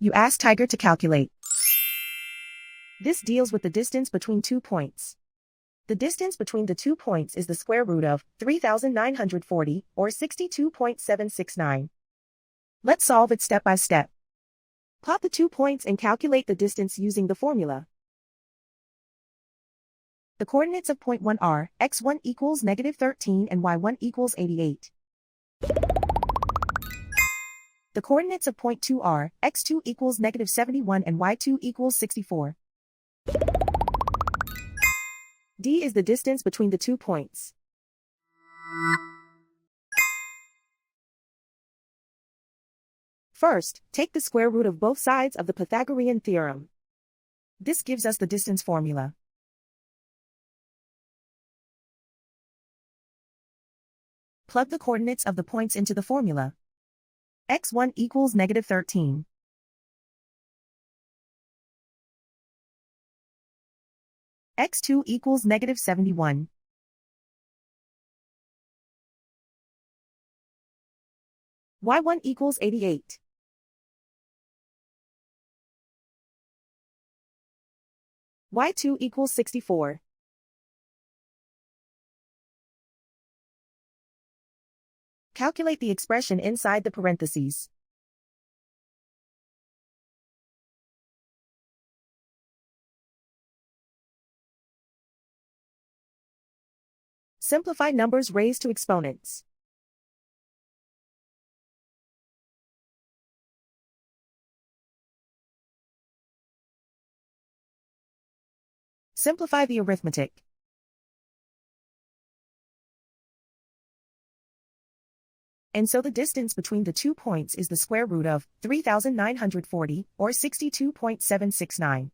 You ask Tiger to calculate. This deals with the distance between 2 points. The distance between the 2 points is the square root of 3,940, or 62.769. Let's solve it step by step. Plot the 2 points and calculate the distance using the formula. The coordinates of point 1 are x1 equals -13 and y1 equals 88. The coordinates of point 2 are x2 equals -71 and y2 equals 64. D is the distance between the 2 points. First, take the square root of both sides of the Pythagorean theorem. This gives us the distance formula. Plug the coordinates of the points into the formula. x1 equals -13. x2 equals -71. y1 equals 88. y2 equals 64. Calculate the expression inside the parentheses. Simplify numbers raised to exponents. Simplify the arithmetic. And so the distance between the 2 points is the square root of 3,940, or 62.769.